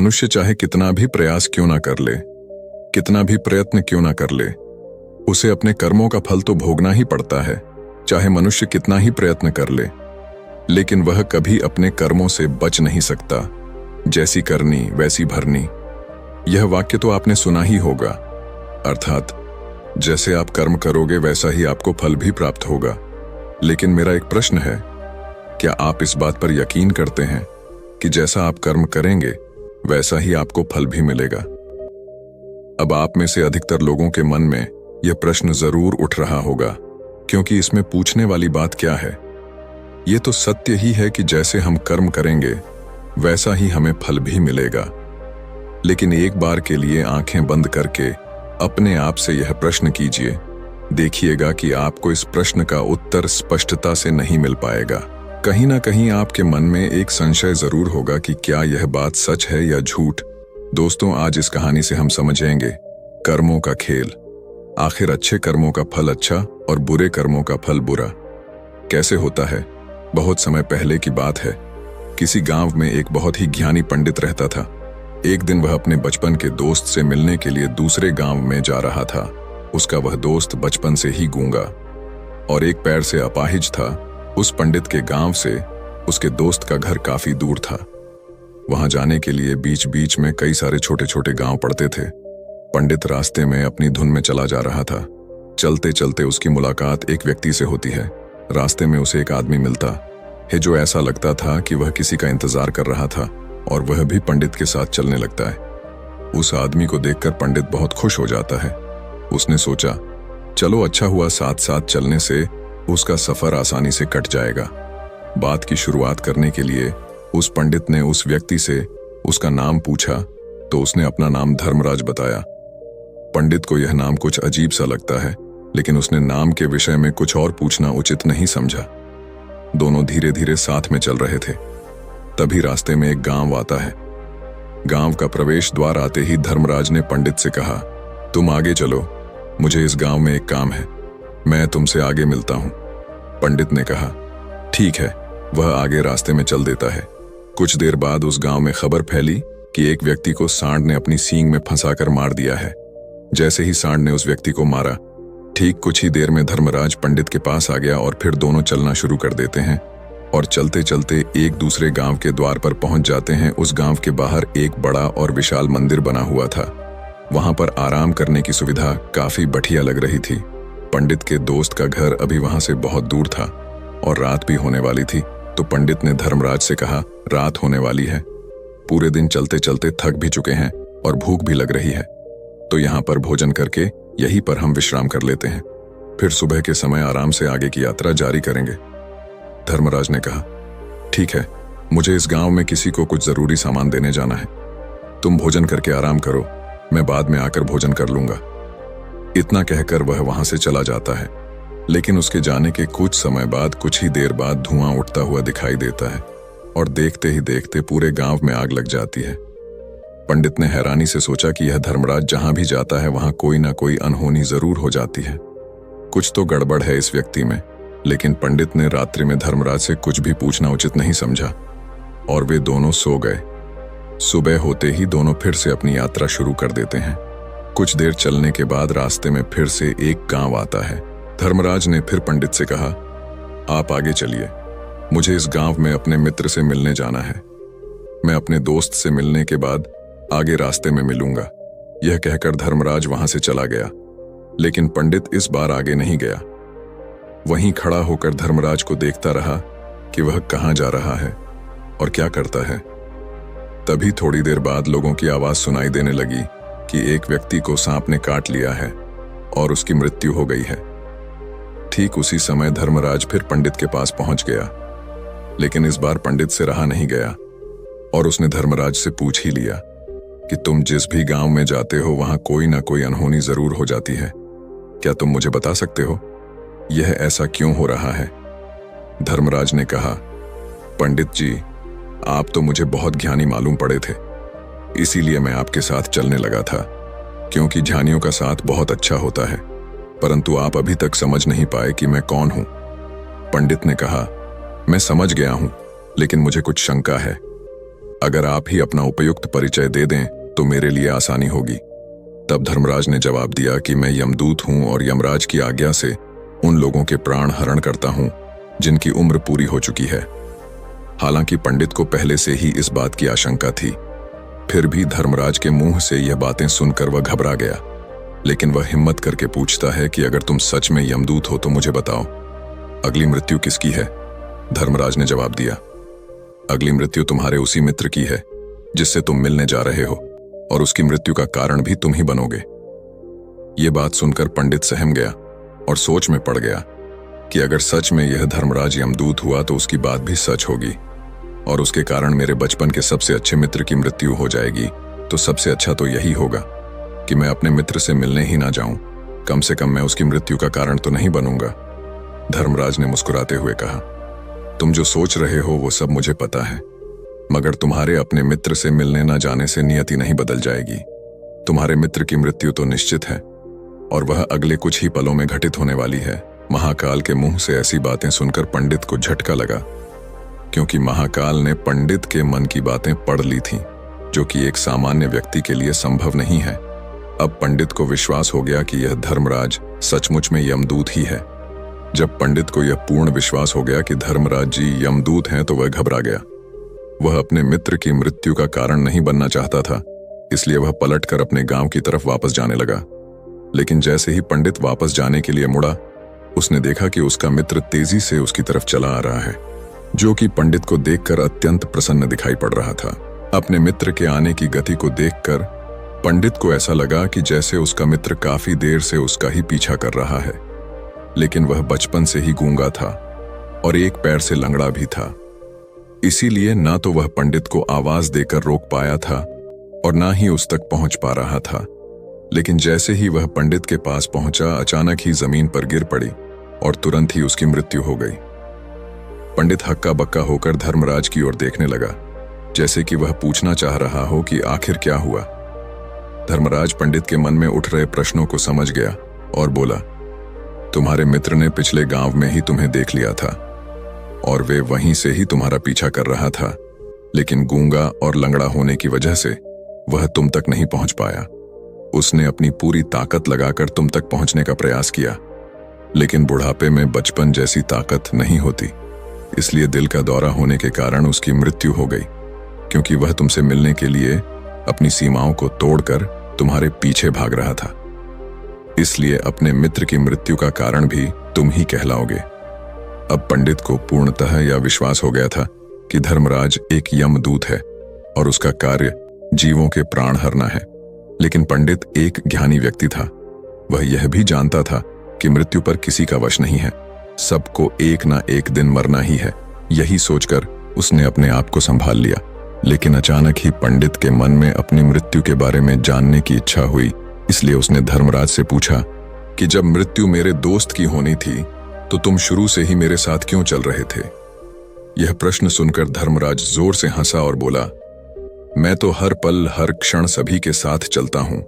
मनुष्य चाहे कितना भी प्रयास क्यों ना कर ले, कितना भी प्रयत्न क्यों ना कर ले, उसे अपने कर्मों का फल तो भोगना ही पड़ता है। चाहे मनुष्य कितना ही प्रयत्न कर ले, लेकिन वह कभी अपने कर्मों से बच नहीं सकता। जैसी करनी वैसी भरनी, यह वाक्य तो आपने सुना ही होगा। अर्थात जैसे आप कर्म करोगे वैसा ही आपको फल भी प्राप्त होगा। लेकिन मेरा एक प्रश्न है, क्या आप इस बात पर यकीन करते हैं कि जैसा आप कर्म करेंगे वैसा ही आपको फल भी मिलेगा? अब आप में से अधिकतर लोगों के मन में यह प्रश्न जरूर उठ रहा होगा, क्योंकि इसमें पूछने वाली बात क्या है? ये तो सत्य ही है कि जैसे हम कर्म करेंगे वैसा ही हमें फल भी मिलेगा। लेकिन एक बार के लिए आंखें बंद करके अपने आप से यह प्रश्न कीजिए, देखिएगा कि आपको इस प्रश्न का उत्तर स्पष्टता से नहीं मिल पाएगा। कहीं ना कहीं आपके मन में एक संशय जरूर होगा कि क्या यह बात सच है या झूठ। दोस्तों, आज इस कहानी से हम समझेंगे कर्मों का खेल। आखिर अच्छे कर्मों का फल अच्छा और बुरे कर्मों का फल बुरा कैसे होता है? बहुत समय पहले की बात है। किसी गांव में एक बहुत ही ज्ञानी पंडित रहता था। एक दिन वह अपने बचपन के दोस्त से मिलने के लिए दूसरे गांव में जा रहा था। उसका वह दोस्त बचपन से ही गूंगा और एक पैर से अपाहिज था। उस पंडित के गांव से उसके दोस्त का घर काफी दूर था। वहां जाने के लिए बीच बीच में कई सारे छोटे छोटे गांव पड़ते थे। पंडित रास्ते में अपनी धुन में चला जा रहा था। चलते चलते उसकी मुलाकात एक व्यक्ति से होती है। रास्ते में उसे एक आदमी मिलता है जो ऐसा लगता था कि वह किसी का इंतजार कर रहा था और वह भी पंडित के साथ चलने लगता है। उस आदमी को देखकर पंडित बहुत खुश हो जाता है। उसने सोचा, चलो अच्छा हुआ, साथ साथ चलने से उसका सफर आसानी से कट जाएगा। बात की शुरुआत करने के लिए उस पंडित ने उस व्यक्ति से उसका नाम पूछा तो उसने अपना नाम धर्मराज बताया। पंडित को यह नाम कुछ अजीब सा लगता है, लेकिन उसने नाम के विषय में कुछ और पूछना उचित नहीं समझा। दोनों धीरे धीरे साथ में चल रहे थे। तभी रास्ते में एक गांव आता है। गांव का प्रवेश द्वार आते ही धर्मराज ने पंडित से कहा, तुम आगे चलो, मुझे इस गांव में एक काम है, मैं तुमसे आगे मिलता हूं। पंडित ने कहा, ठीक है। वह आगे रास्ते में चल देता है। कुछ देर बाद उस गांव में खबर फैली कि एक व्यक्ति को सांड ने अपनी सींग में फंसाकर मार दिया है। जैसे ही सांड ने उस व्यक्ति को मारा, ठीक कुछ ही देर में धर्मराज पंडित के पास आ गया और फिर दोनों चलना शुरू कर देते हैं और चलते चलते एक दूसरे गांव के द्वार पर पहुंच जाते हैं। उस गांव के बाहर एक बड़ा और विशाल मंदिर बना हुआ था। वहां पर आराम करने की सुविधा काफी बढ़िया लग रही थी। पंडित के दोस्त का घर अभी वहां से बहुत दूर था और रात भी होने वाली थी। तो पंडित ने धर्मराज से कहा, रात होने वाली है, पूरे दिन चलते चलते थक भी चुके हैं और भूख भी लग रही है, तो यहाँ पर भोजन करके यहीं पर हम विश्राम कर लेते हैं, फिर सुबह के समय आराम से आगे की यात्रा जारी करेंगे। धर्मराज ने कहा, ठीक है, मुझे इस गांव में किसी को कुछ जरूरी सामान देने जाना है, तुम भोजन करके आराम करो, मैं बाद में आकर भोजन कर लूंगा। इतना कहकर वह वहां से चला जाता है। लेकिन उसके जाने के कुछ समय बाद, कुछ ही देर बाद धुआं उठता हुआ दिखाई देता है और देखते ही देखते पूरे गांव में आग लग जाती है। पंडित ने हैरानी से सोचा कि यह धर्मराज जहां भी जाता है वहां कोई ना कोई अनहोनी जरूर हो जाती है, कुछ तो गड़बड़ है इस व्यक्ति में। लेकिन पंडित ने रात्रि में धर्मराज से कुछ भी पूछना उचित नहीं समझा और वे दोनों सो गए। सुबह होते ही दोनों फिर से अपनी यात्रा शुरू कर देते हैं। कुछ देर चलने के बाद रास्ते में फिर से एक गांव आता है। धर्मराज ने फिर पंडित से कहा, आप आगे चलिए, मुझे इस गांव में अपने मित्र से मिलने जाना है, मैं अपने दोस्त से मिलने के बाद आगे रास्ते में मिलूंगा। यह कहकर धर्मराज वहां से चला गया। लेकिन पंडित इस बार आगे नहीं गया। वहीं खड़ा होकर धर्मराज को देखता रहा कि वह कहां जा रहा है और क्या करता है। तभी थोड़ी देर बाद लोगों की आवाज सुनाई देने लगी कि एक व्यक्ति को सांप ने काट लिया है और उसकी मृत्यु हो गई है। ठीक उसी समय धर्मराज फिर पंडित के पास पहुंच गया। लेकिन इस बार पंडित से रहा नहीं गया और उसने धर्मराज से पूछ ही लिया कि तुम जिस भी गांव में जाते हो वहां कोई ना कोई अनहोनी जरूर हो जाती है, क्या तुम मुझे बता सकते हो यह ऐसा क्यों हो रहा है? धर्मराज ने कहा, पंडित जी, आप तो मुझे बहुत ज्ञानी मालूम पड़े थे, इसीलिए मैं आपके साथ चलने लगा था, क्योंकि ज्ञानियों का साथ बहुत अच्छा होता है, परंतु आप अभी तक समझ नहीं पाए कि मैं कौन हूं। पंडित ने कहा, मैं समझ गया हूं, लेकिन मुझे कुछ शंका है। अगर आप ही अपना उपयुक्त परिचय दे दें तो मेरे लिए आसानी होगी। तब धर्मराज ने जवाब दिया कि मैं यमदूत हूं और यमराज की आज्ञा से उन लोगों के प्राण हरण करता हूं जिनकी उम्र पूरी हो चुकी है। हालांकि पंडित को पहले से ही इस बात की आशंका थी, फिर भी धर्मराज के मुंह से यह बातें सुनकर वह घबरा गया। लेकिन वह हिम्मत करके पूछता है कि अगर तुम सच में यमदूत हो तो मुझे बताओ, अगली मृत्यु किसकी है? धर्मराज ने जवाब दिया, अगली मृत्यु तुम्हारे उसी मित्र की है जिससे तुम मिलने जा रहे हो, और उसकी मृत्यु का कारण भी तुम ही बनोगे। ये बात सुनकर पंडित सहम गया और सोच में पड़ गया कि अगर सच में यह धर्मराज यमदूत हुआ तो उसकी बात भी सच होगी, और उसके कारण मेरे बचपन के सबसे अच्छे मित्र की मृत्यु हो जाएगी। तो सबसे अच्छा तो यही होगा कि मैं अपने मित्र से मिलने ही ना जाऊं, कम से कम मैं उसकी मृत्यु का कारण तो नहीं बनूंगा। धर्मराज ने मुस्कुराते हुए कहा, तुम जो सोच रहे हो वो सब मुझे पता है, मगर तुम्हारे अपने मित्र से मिलने ना जाने से नियति नहीं बदल जाएगी। तुम्हारे मित्र की मृत्यु तो निश्चित है, और वह अगले कुछ ही पलों में घटित होने वाली है। महाकाल के मुंह से ऐसी बातें सुनकर पंडित को झटका लगा, क्योंकि महाकाल ने पंडित के मन की बातें पढ़ ली थीं, जो कि एक सामान्य व्यक्ति के लिए संभव नहीं है। अब पंडित को विश्वास हो गया कि यह धर्मराज सचमुच में यमदूत ही है। जब पंडित को यह पूर्ण विश्वास हो गया कि धर्मराज जी यमदूत हैं तो वह घबरा गया। वह अपने मित्र की मृत्यु का कारण नहीं बनना चाहता था, इसलिए वह पलटकर अपने गांव की तरफ वापस जाने लगा। लेकिन जैसे ही पंडित वापस जाने के लिए मुड़ा, उसने देखा कि उसका मित्र तेजी से उसकी तरफ चला आ रहा है, जो कि पंडित को देखकर अत्यंत प्रसन्न दिखाई पड़ रहा था। अपने मित्र के आने की गति को देखकर पंडित को ऐसा लगा कि जैसे उसका मित्र काफी देर से उसका ही पीछा कर रहा है, लेकिन वह बचपन से ही गूंगा था और एक पैर से लंगड़ा भी था। इसीलिए ना तो वह पंडित को आवाज देकर रोक पाया था और ना ही उस तक पहुंच पा रहा था। लेकिन जैसे ही वह पंडित के पास पहुंचा, अचानक ही जमीन पर गिर पड़ी और तुरंत ही उसकी मृत्यु हो गई। पंडित हक्का बक्का होकर धर्मराज की ओर देखने लगा, जैसे कि वह पूछना चाह रहा हो कि आखिर क्या हुआ। धर्मराज पंडित के मन में उठ रहे प्रश्नों को समझ गया और बोला, तुम्हारे मित्र ने पिछले गांव में ही तुम्हें देख लिया था और वे वहीं से ही तुम्हारा पीछा कर रहा था, लेकिन गूंगा और लंगड़ा होने की वजह से वह तुम तक नहीं पहुंच पाया। उसने अपनी पूरी ताकत लगाकर तुम तक पहुंचने का प्रयास किया, लेकिन बुढ़ापे में बचपन जैसी ताकत नहीं होती, इसलिए दिल का दौरा होने के कारण उसकी मृत्यु हो गई, क्योंकि वह तुमसे मिलने के लिए अपनी सीमाओं को तोड़कर तुम्हारे पीछे भाग रहा था। इसलिए अपने मित्र की मृत्यु का कारण भी तुम ही कहलाओगे। अब पंडित को पूर्णतः यह विश्वास हो गया था कि धर्मराज एक यमदूत है और उसका कार्य जीवों के प्राण हरना है। लेकिन पंडित एक ज्ञानी व्यक्ति था, वह यह भी जानता था कि मृत्यु पर किसी का वश नहीं है, सबको एक ना एक दिन मरना ही है। यही सोचकर उसने अपने आप को संभाल लिया। लेकिन अचानक ही पंडित के मन में अपनी मृत्यु के बारे में जानने की इच्छा हुई, इसलिए उसने धर्मराज से पूछा कि जब मृत्यु मेरे दोस्त की होनी थी तो तुम शुरू से ही मेरे साथ क्यों चल रहे थे? यह प्रश्न सुनकर धर्मराज जोर से हंसा और बोला, मैं तो हर पल हर क्षण सभी के साथ चलता हूं,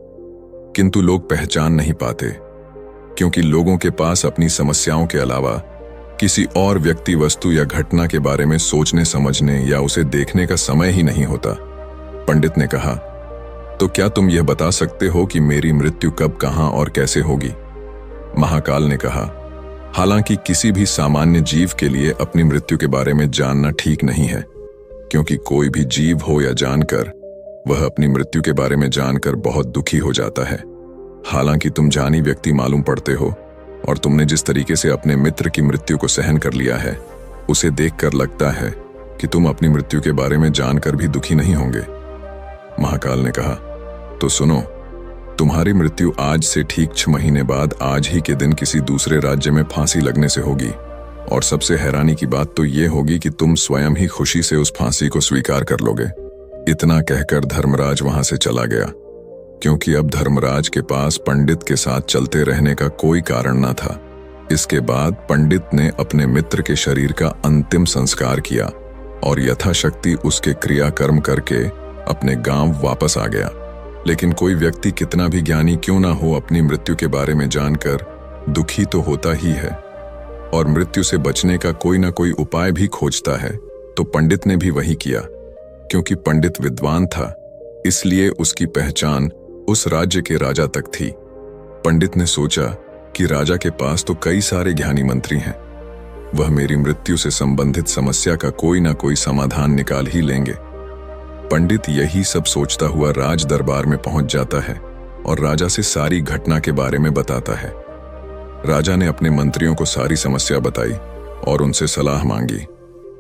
किंतु लोग पहचान नहीं पाते, क्योंकि लोगों के पास अपनी समस्याओं के अलावा किसी और व्यक्ति, वस्तु या घटना के बारे में सोचने समझने या उसे देखने का समय ही नहीं होता। पंडित ने कहा, तो क्या तुम यह बता सकते हो कि मेरी मृत्यु कब, कहां और कैसे होगी? महाकाल ने कहा, हालांकि किसी भी सामान्य जीव के लिए अपनी मृत्यु के बारे में जानना ठीक नहीं है, क्योंकि कोई भी जीव हो या जानकर, वह अपनी मृत्यु के बारे में जानकर बहुत दुखी हो जाता है। हालांकि तुम जानी व्यक्ति मालूम पड़ते हो और तुमने जिस तरीके से अपने मित्र की मृत्यु को सहन कर लिया है, उसे देखकर लगता है कि तुम अपनी मृत्यु के बारे में जानकर भी दुखी नहीं होंगे। महाकाल ने कहा, तो सुनो, तुम्हारी मृत्यु आज से ठीक 6 महीने बाद आज ही के दिन किसी दूसरे राज्य में फांसी लगने से होगी, और सबसे हैरानी की बात तो ये होगी कि तुम स्वयं ही खुशी से उस फांसी को स्वीकार कर लोगे। इतना कहकर धर्मराज वहां से चला गया, क्योंकि अब धर्मराज के पास पंडित के साथ चलते रहने का कोई कारण न था। इसके बाद पंडित ने अपने मित्र के शरीर का अंतिम संस्कार किया और यथाशक्ति उसके क्रियाकर्म करके अपने गांव वापस आ गया। लेकिन कोई व्यक्ति कितना भी ज्ञानी क्यों ना हो, अपनी मृत्यु के बारे में जानकर दुखी तो होता ही है और मृत्यु से बचने का कोई ना कोई उपाय भी खोजता है। तो पंडित ने भी वही किया, क्योंकि पंडित विद्वान था, इसलिए उसकी पहचान उस राज्य के राजा तक थी। पंडित ने सोचा कि राजा के पास तो कई सारे ज्ञानी मंत्री हैं, वह मेरी मृत्यु से संबंधित समस्या का कोई ना कोई समाधान निकाल ही लेंगे। पंडित यही सब सोचता हुआ राज दरबार में पहुंच जाता है और राजा से सारी घटना के बारे में बताता है। राजा ने अपने मंत्रियों को सारी समस्या बताई और उनसे सलाह मांगी।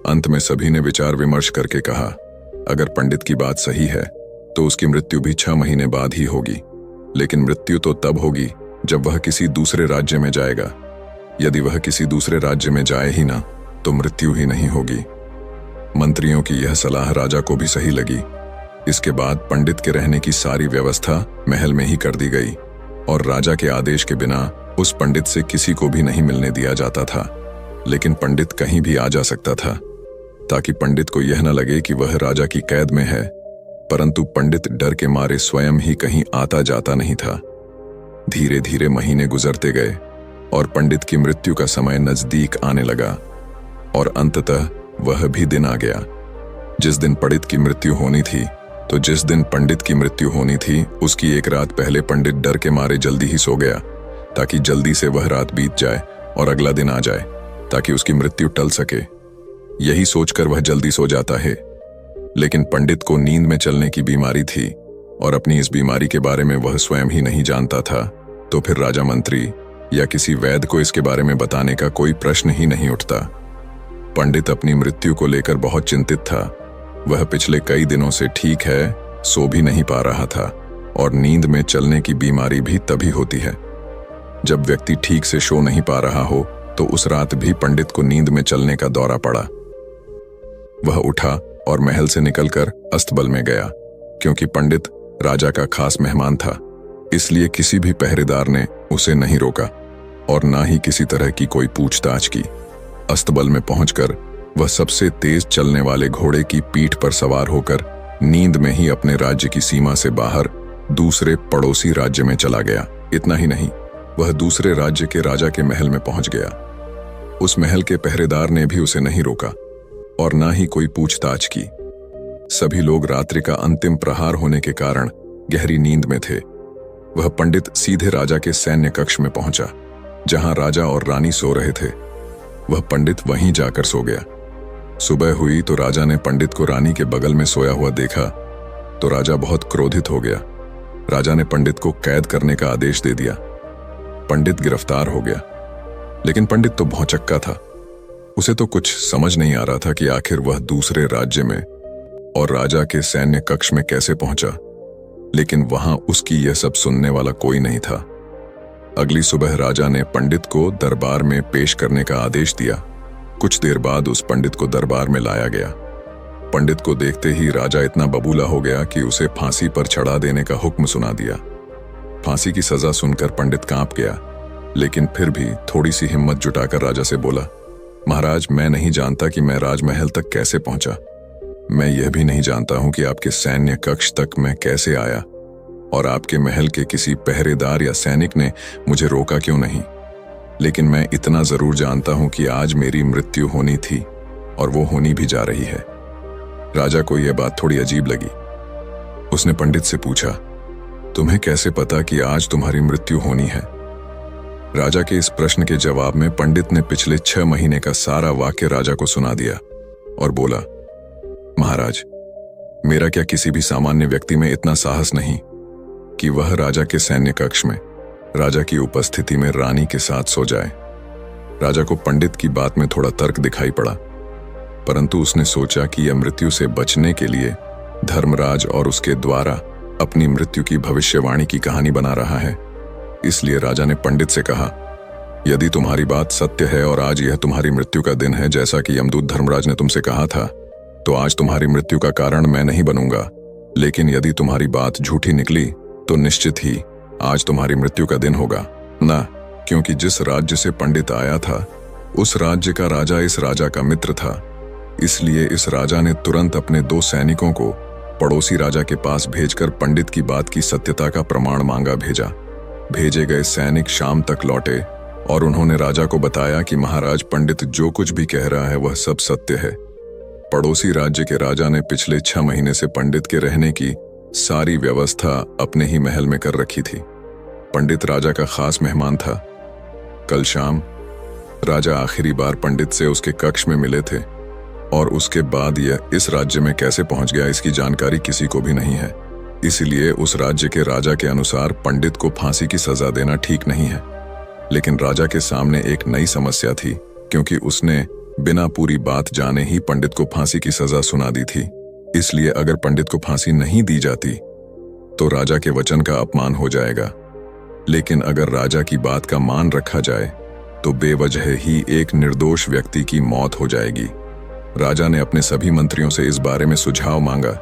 अंत में सभी ने विचार विमर्श करके कहा, अगर पंडित की बात सही है तो उसकी मृत्यु भी 6 महीने बाद ही होगी, लेकिन मृत्यु तो तब होगी जब वह किसी दूसरे राज्य में जाएगा। यदि वह किसी दूसरे राज्य में जाए ही ना तो मृत्यु ही नहीं होगी। मंत्रियों की यह सलाह राजा को भी सही लगी। इसके बाद पंडित के रहने की सारी व्यवस्था महल में ही कर दी गई और राजा के आदेश के बिना उस पंडित से किसी को भी नहीं मिलने दिया जाता था। लेकिन पंडित कहीं भी आ जा सकता था, ताकि पंडित को यह न लगे कि वह राजा की कैद में है। परंतु पंडित डर के मारे स्वयं ही कहीं आता जाता नहीं था। धीरे धीरे महीने गुजरते गए और पंडित की मृत्यु का समय नजदीक आने लगा और अंततः वह भी दिन आ गया जिस दिन पंडित की मृत्यु होनी थी। तो जिस दिन पंडित की मृत्यु होनी थी उसकी एक रात पहले पंडित डर के मारे जल्दी ही सो गया, ताकि जल्दी से वह रात बीत जाए और अगला दिन आ जाए, ताकि उसकी मृत्यु टल सके। यही सोचकर वह जल्दी सो जाता है। लेकिन पंडित को नींद में चलने की बीमारी थी और अपनी इस बीमारी के बारे में वह स्वयं ही नहीं जानता था। तो फिर राजा मंत्री या किसी वैद्य को इसके बारे में बताने का कोई प्रश्न ही नहीं उठता। पंडित अपनी मृत्यु को लेकर बहुत चिंतित था। वह पिछले कई दिनों से ठीक है, सो भी नहीं पा रहा था और नींद में चलने की बीमारी भी तभी होती है जब व्यक्ति ठीक से सो नहीं पा रहा हो। तो उस रात भी पंडित को नींद में चलने का दौरा पड़ा। वह उठा और महल से निकलकर अस्तबल में गया। क्योंकि पंडित राजा का खास मेहमान था, इसलिए किसी भी पहरेदार ने उसे नहीं रोका और ना ही किसी तरह की कोई पूछताछ की। अस्तबल में पहुंचकर वह सबसे तेज चलने वाले घोड़े की पीठ पर सवार होकर नींद में ही अपने राज्य की सीमा से बाहर दूसरे पड़ोसी राज्य में चला गया। इतना ही नहीं, वह दूसरे राज्य के राजा के महल में पहुंच गया। उस महल के पहरेदार ने भी उसे नहीं रोका और ना ही कोई पूछताछ की। सभी लोग रात्रि का अंतिम प्रहार होने के कारण गहरी नींद में थे। वह पंडित सीधे राजा के सैन्य कक्ष में पहुंचा, जहां राजा और रानी सो रहे थे। वह पंडित वहीं जाकर सो गया। सुबह हुई तो राजा ने पंडित को रानी के बगल में सोया हुआ देखा तो राजा बहुत क्रोधित हो गया। राजा ने पंडित को कैद करने का आदेश दे दिया। पंडित गिरफ्तार हो गया, लेकिन पंडित तो भौंचक्का था। उसे तो कुछ समझ नहीं आ रहा था कि आखिर वह दूसरे राज्य में और राजा के सैन्य कक्ष में कैसे पहुंचा। लेकिन वहां उसकी यह सब सुनने वाला कोई नहीं था। अगली सुबह राजा ने पंडित को दरबार में पेश करने का आदेश दिया। कुछ देर बाद उस पंडित को दरबार में लाया गया। पंडित को देखते ही राजा इतना बबूला हो गया कि उसे फांसी पर चढ़ा देने का हुक्म सुना दिया। फांसी की सजा सुनकर पंडित कांप गया, लेकिन फिर भी थोड़ी सी हिम्मत जुटाकर राजा से बोला, महाराज, मैं नहीं जानता कि मैं राजमहल तक कैसे पहुंचा। मैं यह भी नहीं जानता हूं कि आपके सैन्य कक्ष तक मैं कैसे आया और आपके महल के किसी पहरेदार या सैनिक ने मुझे रोका क्यों नहीं। लेकिन मैं इतना जरूर जानता हूं कि आज मेरी मृत्यु होनी थी और वो होनी भी जा रही है। राजा को यह बात थोड़ी अजीब लगी। उसने पंडित से पूछा, तुम्हें कैसे पता कि आज तुम्हारी मृत्यु होनी है? राजा के इस प्रश्न के जवाब में पंडित ने पिछले 6 महीने का सारा वाक्य राजा को सुना दिया और बोला, महाराज, मेरा क्या किसी भी सामान्य व्यक्ति में इतना साहस नहीं कि वह राजा के सैन्य कक्ष में राजा की उपस्थिति में रानी के साथ सो जाए। राजा को पंडित की बात में थोड़ा तर्क दिखाई पड़ा, परंतु उसने सोचा कि यह मृत्यु से बचने के लिए धर्मराज और उसके द्वारा अपनी मृत्यु की भविष्यवाणी की कहानी बना रहा है। इसलिए राजा ने पंडित से कहा, यदि तुम्हारी बात सत्य है और आज यह तुम्हारी मृत्यु का दिन है जैसा कि यमदूत धर्मराज ने तुमसे कहा था, तो आज तुम्हारी मृत्यु का कारण मैं नहीं बनूंगा। लेकिन यदि तुम्हारी बात झूठी निकली तो निश्चित ही आज तुम्हारी मृत्यु का दिन होगा ना, क्योंकि जिस राज्य से पंडित आया था उस राज्य का राजा इस राजा का मित्र था। इसलिए इस राजा ने तुरंत अपने 2 सैनिकों को पड़ोसी राजा के पास भेजकर पंडित की बात की सत्यता का प्रमाण मांगा भेजा। भेजे गए सैनिक शाम तक लौटे और उन्होंने राजा को बताया कि महाराज, पंडित जो कुछ भी कह रहा है वह सब सत्य है। पड़ोसी राज्य के राजा ने पिछले 6 महीने से पंडित के रहने की सारी व्यवस्था अपने ही महल में कर रखी थी। पंडित राजा का खास मेहमान था। कल शाम राजा आखिरी बार पंडित से उसके कक्ष में मिले थे और उसके बाद यह इस राज्य में कैसे पहुंच गया इसकी जानकारी किसी को भी नहीं है। इसीलिए उस राज्य के राजा के अनुसार पंडित को फांसी की सजा देना ठीक नहीं है। लेकिन राजा के सामने एक नई समस्या थी, क्योंकि उसने बिना पूरी बात जाने ही पंडित को फांसी की सजा सुना दी थी। इसलिए अगर पंडित को फांसी नहीं दी जाती तो राजा के वचन का अपमान हो जाएगा। लेकिन अगर राजा की बात का मान रखा जाए तो बेवजह ही एक निर्दोष व्यक्ति की मौत हो जाएगी। राजा ने अपने सभी मंत्रियों से इस बारे में सुझाव मांगा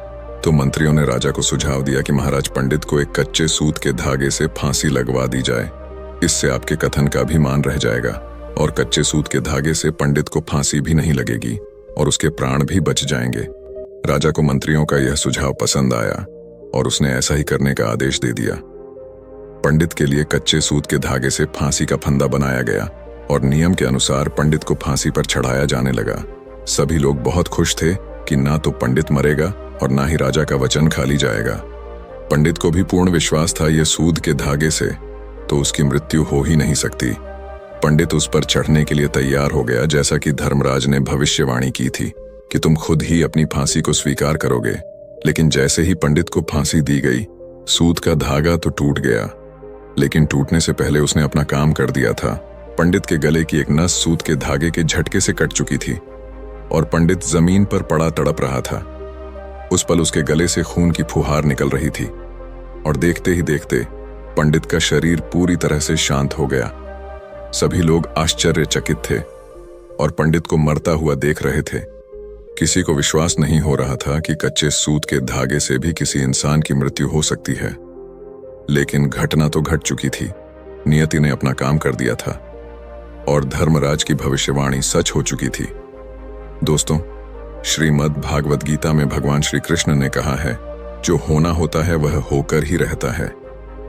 तो मंत्रियों ने राजा को सुझाव दिया कि महाराज, पंडित को एक कच्चे सूत के धागे से फांसी लगवा दी जाए। इससे आपके कथन का भी मान रह जाएगा और कच्चे सूत के धागे से पंडित को फांसी भी नहीं लगेगी और उसके प्राण भी बच जाएंगे। राजा को मंत्रियों का यह सुझाव पसंद आया और उसने ऐसा ही करने का आदेश दे दिया। पंडित के लिए कच्चे सूत के धागे से फांसी का फंदा बनाया गया और नियम के अनुसार पंडित को फांसी पर चढ़ाया जाने लगा। सभी लोग बहुत खुश थे कि ना तो पंडित मरेगा और ना ही राजा का वचन खाली जाएगा। पंडित को भी पूर्ण विश्वास था ये सूद के धागे से तो उसकी मृत्यु हो ही नहीं सकती। पंडित उस पर चढ़ने के लिए तैयार हो गया, जैसा कि धर्मराज ने भविष्यवाणी की थी कि तुम खुद ही अपनी फांसी को स्वीकार करोगे। लेकिन जैसे ही पंडित को फांसी दी गई, सूद का धागा तो टूट गया, लेकिन टूटने से पहले उसने अपना काम कर दिया था। पंडित के गले की एक नस सूद के धागे के झटके से कट चुकी थी और पंडित जमीन पर पड़ा तड़प रहा था। उस पल उसके गले से खून की फुहार निकल रही थी और देखते ही देखते पंडित का शरीर पूरी तरह से शांत हो गया। सभी लोग आश्चर्यचकित थे और पंडित को मरता हुआ देख रहे थे। किसी को विश्वास नहीं हो रहा था कि कच्चे सूत के धागे से भी किसी इंसान की मृत्यु हो सकती है। लेकिन घटना तो घट चुकी थी। नियति ने अपना काम कर दिया था और धर्मराज की भविष्यवाणी सच हो चुकी थी। दोस्तों, श्रीमद् भागवत गीता में भगवान श्री कृष्ण ने कहा है, जो होना होता है वह होकर ही रहता है।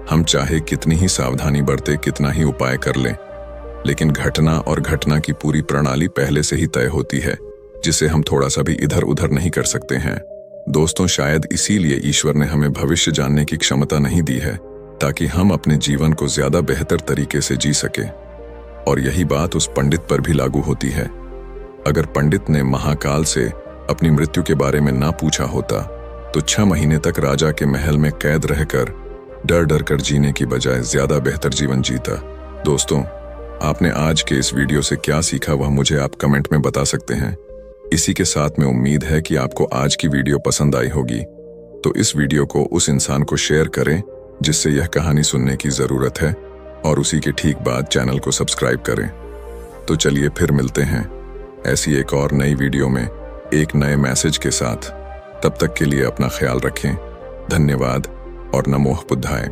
हम चाहे कितनी ही सावधानी बरते, कितना ही उपाय कर लें, लेकिन घटना और घटना की पूरी प्रणाली पहले से ही तय होती है, जिसे हम थोड़ा सा भी इधर उधर नहीं कर सकते हैं। दोस्तों, शायद इसीलिए ईश्वर ने हमें भविष्य जानने की क्षमता नहीं दी है, ताकि हम अपने जीवन को ज्यादा बेहतर तरीके से जी सके। और यही बात उस पंडित पर भी लागू होती है। अगर पंडित ने महाकाल से अपनी मृत्यु के बारे में ना पूछा होता तो 6 महीने तक राजा के महल में कैद रहकर डर डर कर जीने की बजाय ज्यादा बेहतर जीवन जीता। दोस्तों, आपने आज के इस वीडियो से क्या सीखा वह मुझे आप कमेंट में बता सकते हैं। इसी के साथ में उम्मीद है कि आपको आज की वीडियो पसंद आई होगी, तो इस वीडियो को उस इंसान को शेयर करें जिससे यह कहानी सुनने की जरूरत है और उसी के ठीक बाद चैनल को सब्सक्राइब करें। तो चलिए फिर मिलते हैं ऐसी एक और नई वीडियो में एक नए मैसेज के साथ। तब तक के लिए अपना ख्याल रखें। धन्यवाद और नमो बुद्धाय।